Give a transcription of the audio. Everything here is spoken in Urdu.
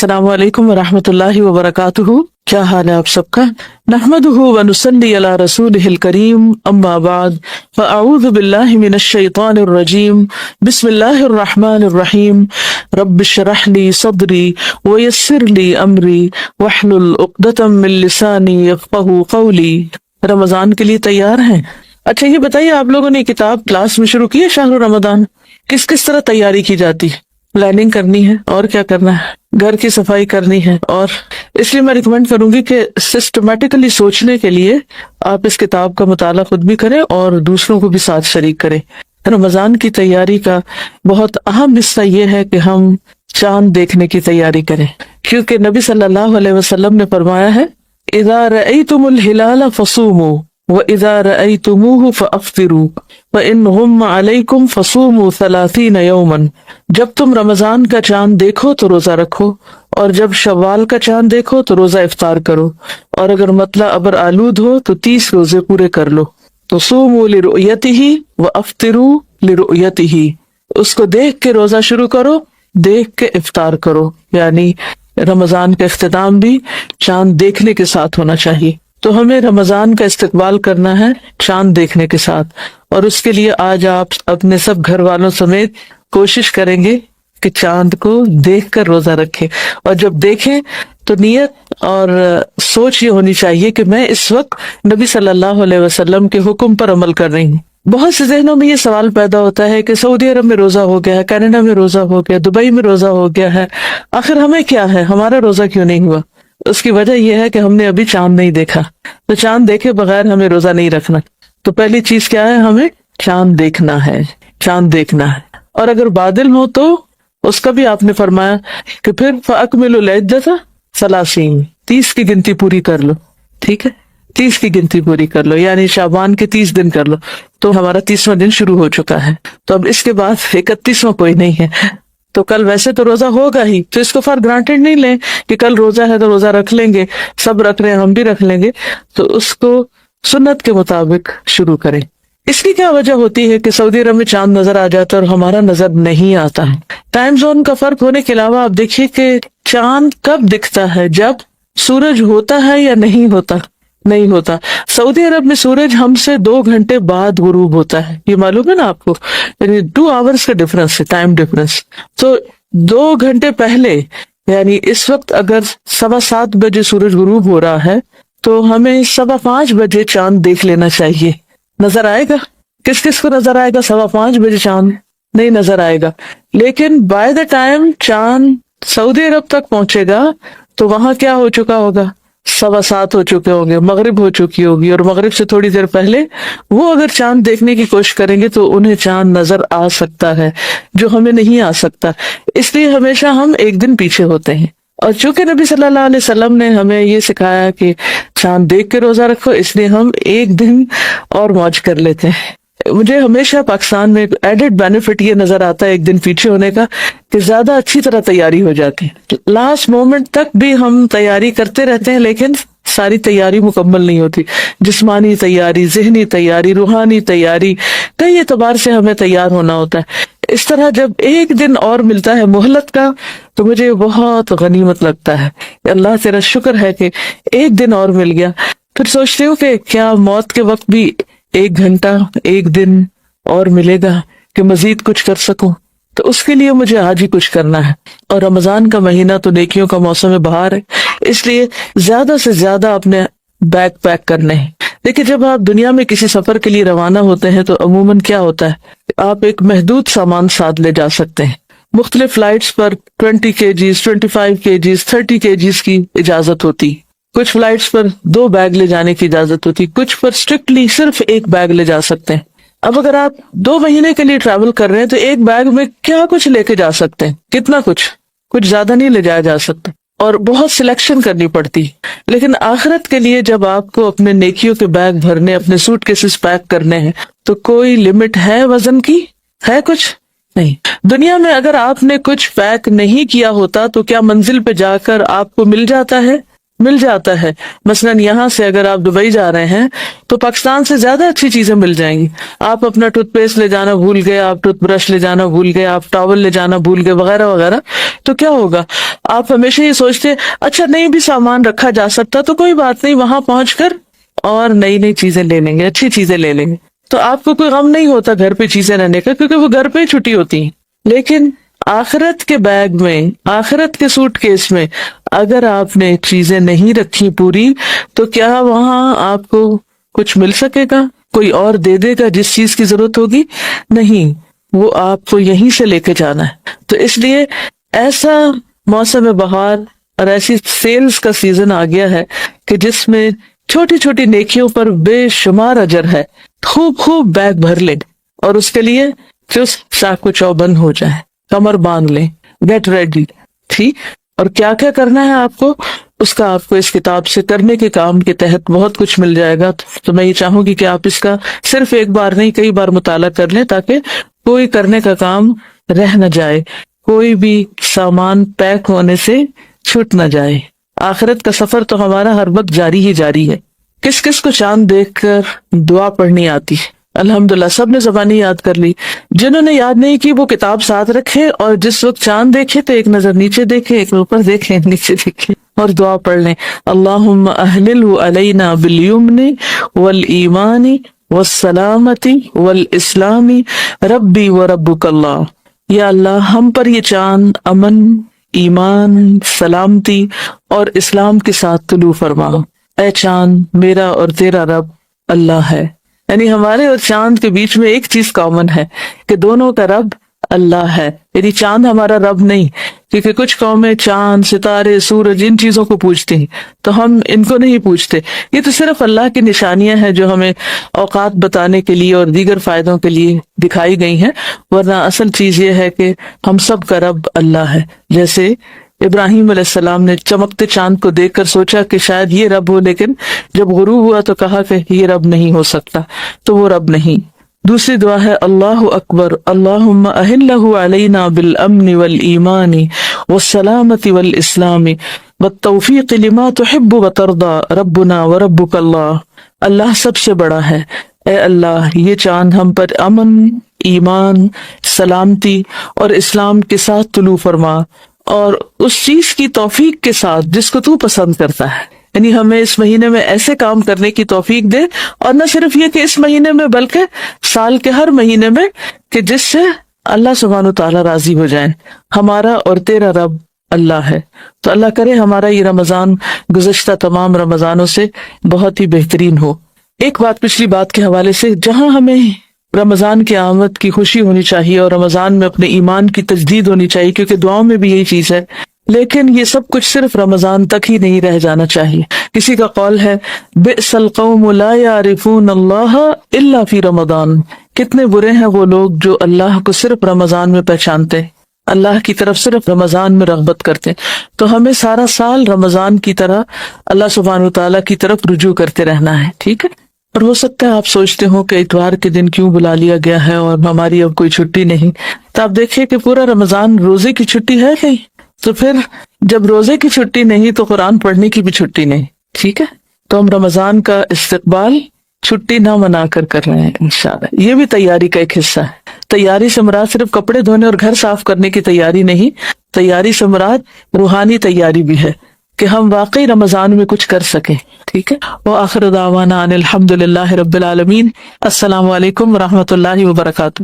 السلام علیکم ورحمۃ اللہ وبرکاتہ. کیا حال ہے آپ سب کا؟ نحمدہ ونصلی علی رسولہ الکریم، اما بعد فاعوذ باللہ من الشیطان الرجیم، بسم اللہ الرحمن الرحیم. رب اشرح لی صدری ویسر لی امری واحلل عقدۃ من لسانی یفقہوا قولی. رمضان کے لیے تیار ہیں؟ اچھا یہ بتائیے، آپ لوگوں نے کتاب کلاس میں شروع کی ہے شہر رمضان؟ کس طرح تیاری کی جاتی ہے؟ پلاننگ کرنی ہے اور کیا کرنا ہے، گھر کی صفائی کرنی ہے، اور اس لیے میں ریکمینڈ کروں گی کہ سسٹمیٹیکلی سوچنے کے لیے آپ اس کتاب کا مطالعہ خود بھی کریں اور دوسروں کو بھی ساتھ شریک کریں. رمضان کی تیاری کا بہت اہم حصہ یہ ہے کہ ہم چاند دیکھنے کی تیاری کریں، کیونکہ نبی صلی اللہ علیہ وسلم نے فرمایا ہے اذا رأیتم الہلال فصوموا وَإِذَا رَأَيْتُمُوهُ فَأَفْطِرُوا وَإِنْ غُمَّ عَلَيْكُمْ فَصُومُوا 30 يَوْمًا. جب تم رمضان کا چاند دیکھو تو روزہ رکھو، اور جب شوال کا چاند دیکھو تو روزہ افطار کرو، اور اگر مطلع ابر آلود ہو تو 30 روزے پورے کر لو. تو صوموا لرؤیتہ وافطروا لرؤیتہ، اس کو دیکھ کے روزہ شروع کرو، دیکھ کے افطار کرو. یعنی رمضان کا اختتام بھی چاند دیکھنے کے ساتھ ہونا چاہیے. تو ہمیں رمضان کا استقبال کرنا ہے چاند دیکھنے کے ساتھ، اور اس کے لیے آج آپ اپنے سب گھر والوں سمیت کوشش کریں گے کہ چاند کو دیکھ کر روزہ رکھیں. اور جب دیکھیں تو نیت اور سوچ یہ ہونی چاہیے کہ میں اس وقت نبی صلی اللہ علیہ وسلم کے حکم پر عمل کر رہی ہوں. بہت سے ذہنوں میں یہ سوال پیدا ہوتا ہے کہ سعودی عرب میں روزہ ہو گیا ہے، کینیڈا میں روزہ ہو گیا، دبئی میں روزہ ہو گیا ہے، آخر ہمیں کیا ہے، ہمارا روزہ کیوں نہیں ہوا؟ اس کی وجہ یہ ہے کہ ہم نے ابھی چاند نہیں دیکھا. تو چاند دیکھے بغیر ہمیں روزہ نہیں رکھنا. تو پہلی چیز کیا ہے؟ ہمیں چاند دیکھنا ہے، چاند دیکھنا ہے. اور اگر بادل ہو تو اس کا بھی آپ نے فرمایا کہ پھر فَأَكْمِلُوا الْعِدَّةَ 30 کی گنتی پوری کر لو. ٹھیک ہے، 30 کی گنتی پوری کر لو، یعنی شعبان کے 30 دن کر لو. تو ہمارا 30واں دن شروع ہو چکا ہے. تو اب اس کے بعد 31واں کوئی نہیں ہے. تو کل ویسے تو روزہ ہوگا ہی، تو اس کو فار گرانٹیڈ نہیں لیں کہ کل روزہ ہے تو روزہ رکھ لیں گے، سب رکھ رہے ہیں ہم بھی رکھ لیں گے. تو اس کو سنت کے مطابق شروع کریں. اس کی کیا وجہ ہوتی ہے کہ سعودی عرب میں چاند نظر آ جاتا ہے اور ہمارا نظر نہیں آتا ہے؟ ٹائم زون کا فرق ہونے کے علاوہ آپ دیکھیے کہ چاند کب دکھتا ہے؟ جب سورج ہوتا ہے یا نہیں ہوتا؟ نہیں ہوتا. سعودی عرب میں سورج ہم سے 2 گھنٹے بعد غروب ہوتا ہے، یہ معلوم ہے نا آپ کو، یعنی 2 آورس کا ڈفرنس ہے، ٹائم ڈفرنس. تو 2 گھنٹے پہلے، یعنی اس وقت اگر 7:15 بجے سورج غروب ہو رہا ہے تو ہمیں 5:15 بجے چاند دیکھ لینا چاہیے. نظر آئے گا؟ کس کس کو نظر آئے گا 5:15 بجے چاند؟ نہیں نظر آئے گا. لیکن بائی دا ٹائم چاند سعودی عرب تک پہنچے گا تو وہاں کیا ہو چکا ہوگا؟ 7:15 ہو چکے ہوں گے، مغرب ہو چکی ہوگی، اور مغرب سے تھوڑی دیر پہلے وہ اگر چاند دیکھنے کی کوشش کریں گے تو انہیں چاند نظر آ سکتا ہے جو ہمیں نہیں آ سکتا. اس لیے ہمیشہ ہم ایک دن پیچھے ہوتے ہیں. اور چونکہ نبی صلی اللہ علیہ وسلم نے ہمیں یہ سکھایا کہ چاند دیکھ کے روزہ رکھو، اس لیے ہم ایک دن اور موج کر لیتے ہیں. مجھے ہمیشہ پاکستان میں ایڈڈ بینیفٹ یہ نظر آتا ہے ایک دن پیچھے ہونے کا، کہ زیادہ اچھی طرح تیاری ہو جاتی ہے. لاسٹ مومنٹ تک بھی ہم تیاری کرتے رہتے ہیں لیکن ساری تیاری مکمل نہیں ہوتی. جسمانی تیاری، ذہنی تیاری، روحانی تیاری، کئی اعتبار سے ہمیں تیار ہونا ہوتا ہے. اس طرح جب ایک دن اور ملتا ہے مہلت کا تو مجھے بہت غنیمت لگتا ہے کہ اللہ تیرا شکر ہے کہ ایک دن اور مل گیا. پھر سوچتی ہوں کہ کیا موت کے وقت بھی 1 گھنٹہ، 1 دن اور ملے گا کہ مزید کچھ کر سکوں؟ تو اس کے لیے مجھے آج ہی کچھ کرنا ہے. اور رمضان کا مہینہ تو نیکیوں کا موسم بہار ہے، اس لیے زیادہ سے زیادہ اپنے بیگ پیک کرنے ہیں. دیکھیں جب آپ دنیا میں کسی سفر کے لیے روانہ ہوتے ہیں تو عموماً کیا ہوتا ہے، آپ ایک محدود سامان ساتھ لے جا سکتے ہیں. مختلف فلائٹس پر 20 kgs، 25 kgs، 30 kgs کی اجازت ہوتی. کچھ فلائٹس پر 2 بیگ لے جانے کی اجازت ہوتی، کچھ پر اسٹرکٹلی صرف 1 بیگ لے جا سکتے ہیں. اب اگر آپ 2 مہینے کے لیے ٹریول کر رہے ہیں تو 1 بیگ میں کیا کچھ لے کے جا سکتے ہیں؟ کتنا کچھ زیادہ نہیں لے جایا جا سکتا، اور بہت سلیکشن کرنی پڑتی. لیکن آخرت کے لیے جب آپ کو اپنے نیکیوں کے بیگ بھرنے، اپنے سوٹ کیسز پیک کرنے ہیں تو کوئی لمٹ ہے وزن کی؟ ہے کچھ نہیں. دنیا میں اگر آپ نے کچھ پیک نہیں کیا ہوتا تو کیا منزل پہ جا کر آپ کو مل جاتا ہے؟ مل جاتا ہے. مثلاً یہاں سے اگر آپ دبئی جا رہے ہیں تو پاکستان سے زیادہ اچھی چیزیں مل جائیں گی. آپ اپنا ٹوتھ پیسٹ لے جانا بھول گئے، آپ ٹوتھ برش لے جانا بھول گئے، آپ ٹاول لے جانا بھول گئے، وغیرہ وغیرہ. تو کیا ہوگا؟ آپ ہمیشہ یہ سوچتے اچھا نہیں بھی سامان رکھا جا سکتا تو کوئی بات نہیں، وہاں پہنچ کر اور نئی نئی چیزیں لے لیں گے، اچھی چیزیں لے لیں گے، تو آپ کو کوئی غم نہیں ہوتا گھر پہ چیزیں رہنے کا، کیونکہ وہ گھر پہ ہی چھٹی ہوتی ہیں۔ لیکن آخرت کے بیگ میں، آخرت کے سوٹ کیس میں اگر آپ نے چیزیں نہیں رکھی پوری، تو کیا وہاں آپ کو کچھ مل سکے گا؟ کوئی اور دے دے گا جس چیز کی ضرورت ہوگی؟ نہیں، وہ آپ کو یہیں سے لے کے جانا ہے۔ تو اس لیے ایسا موسم بہار اور ایسی سیلز کا سیزن آ گیا ہے کہ جس میں چھوٹی چھوٹی نیکیوں پر بے شمار اجر ہے۔ خوب خوب بیگ بھر لیں اور اس کے لیے چست چاقو چوبند ہو جائے، کمر باندھ لیں، گیٹ ریڈی، ٹھیک؟ اور کیا کیا کرنا ہے آپ کو، اس کا آپ کو اس کتاب سے کرنے کے کام کے تحت بہت کچھ مل جائے گا۔ تو میں یہ چاہوں گی کہ آپ اس کا صرف ایک بار نہیں کئی بار مطالعہ کر لیں، تاکہ کوئی کرنے کا کام رہ نہ جائے، کوئی بھی سامان پیک ہونے سے چھوٹ نہ جائے۔ آخرت کا سفر تو ہمارا ہر وقت جاری ہی جاری ہے۔ کس کس کو چاند دیکھ کر دعا پڑھنی آتی ہے؟ الحمدللہ سب نے زبانی یاد کر لی۔ جنہوں نے یاد نہیں کی وہ کتاب ساتھ رکھے، اور جس وقت چاند دیکھے تو ایک نظر نیچے دیکھے، ایک اوپر دیکھے، نیچے دیکھے، اور دعا پڑھ لیں، اللہم اہللہ علینا بالیمن والایمان والسلامت والاسلام ربی وربک اللہ۔ یا اللہ ہم پر یہ چاند امن، ایمان، سلامتی اور اسلام کے ساتھ طلوع فرما۔ اے چاند میرا اور تیرا رب اللہ ہے۔ یعنی ہمارے اور چاند کے بیچ میں ایک چیز کامن ہے کہ دونوں کا رب اللہ ہے، یعنی چاند ہمارا رب نہیں، کیونکہ کچھ قومیں چاند، ستارے، سورج ان چیزوں کو پوجتے ہیں، تو ہم ان کو نہیں پوجتے۔ یہ تو صرف اللہ کی نشانیاں ہیں جو ہمیں اوقات بتانے کے لیے اور دیگر فائدوں کے لیے دکھائی گئی ہیں، ورنہ اصل چیز یہ ہے کہ ہم سب کا رب اللہ ہے۔ جیسے ابراہیم علیہ السلام نے چمکتے چاند کو دیکھ کر سوچا کہ شاید یہ رب ہو، لیکن جب غروب ہوا تو کہا کہ یہ رب نہیں ہو سکتا، تو وہ رب نہیں۔ دوسری دعا ہے اللہ اکبر، اللہم اہلہ علینا بالامن والایمان والسلامت والاسلام والتوفیق لما تحب وترضى ربنا وربک اللہ۔ اللہ سب سے بڑا ہے، اے اللہ یہ چاند ہم پر امن، ایمان، سلامتی اور اسلام کے ساتھ طلوع فرما، اور اس چیز کی توفیق کے ساتھ جس کو تو پسند کرتا ہے۔ یعنی ہمیں اس مہینے میں ایسے کام کرنے کی توفیق دے، اور نہ صرف یہ کہ اس مہینے میں بلکہ سال کے ہر مہینے میں، کہ جس سے اللہ سبحانہ و تعالیٰ راضی ہو جائیں۔ ہمارا اور تیرا رب اللہ ہے۔ تو اللہ کرے ہمارا یہ رمضان گزشتہ تمام رمضانوں سے بہت ہی بہترین ہو۔ ایک بات پچھلی بات کے حوالے سے، جہاں ہمیں رمضان کی آمد کی خوشی ہونی چاہیے اور رمضان میں اپنے ایمان کی تجدید ہونی چاہیے، کیونکہ دعاؤں میں بھی یہی چیز ہے، لیکن یہ سب کچھ صرف رمضان تک ہی نہیں رہ جانا چاہیے۔ کسی کا قول ہے بئس القوم لا یعرفون اللہ الا فی رمضان، کتنے برے ہیں وہ لوگ جو اللہ کو صرف رمضان میں پہچانتے، اللہ کی طرف صرف رمضان میں رغبت کرتے۔ تو ہمیں سارا سال رمضان کی طرح اللہ سبحانہ تعالیٰ کی طرف رجوع کرتے رہنا ہے، ٹھیک ہے؟ اور ہو سکتا ہے آپ سوچتے ہو کہ اتوار کے دن کیوں بلا لیا گیا ہے اور ہماری اب کوئی چھٹی نہیں، تو آپ دیکھیے کہ پورا رمضان روزے کی چھٹی ہے کہیں، تو پھر جب روزے کی چھٹی نہیں تو قرآن پڑھنے کی بھی چھٹی نہیں، ٹھیک ہے؟ تو ہم رمضان کا استقبال چھٹی نہ منا کر رہے ہیں انشاءاللہ۔ یہ بھی تیاری کا ایک حصہ ہے۔ تیاری سے مراد صرف کپڑے دھونے اور گھر صاف کرنے کی تیاری نہیں، تیاری سے مراد روحانی تیاری بھی ہے کہ ہم واقعی رمضان میں کچھ کر سکیں، ٹھیک ہے؟ وآخر دعوانا ان الحمد للہ رب العالمین۔ السلام علیکم ورحمۃ اللہ وبرکاتہ۔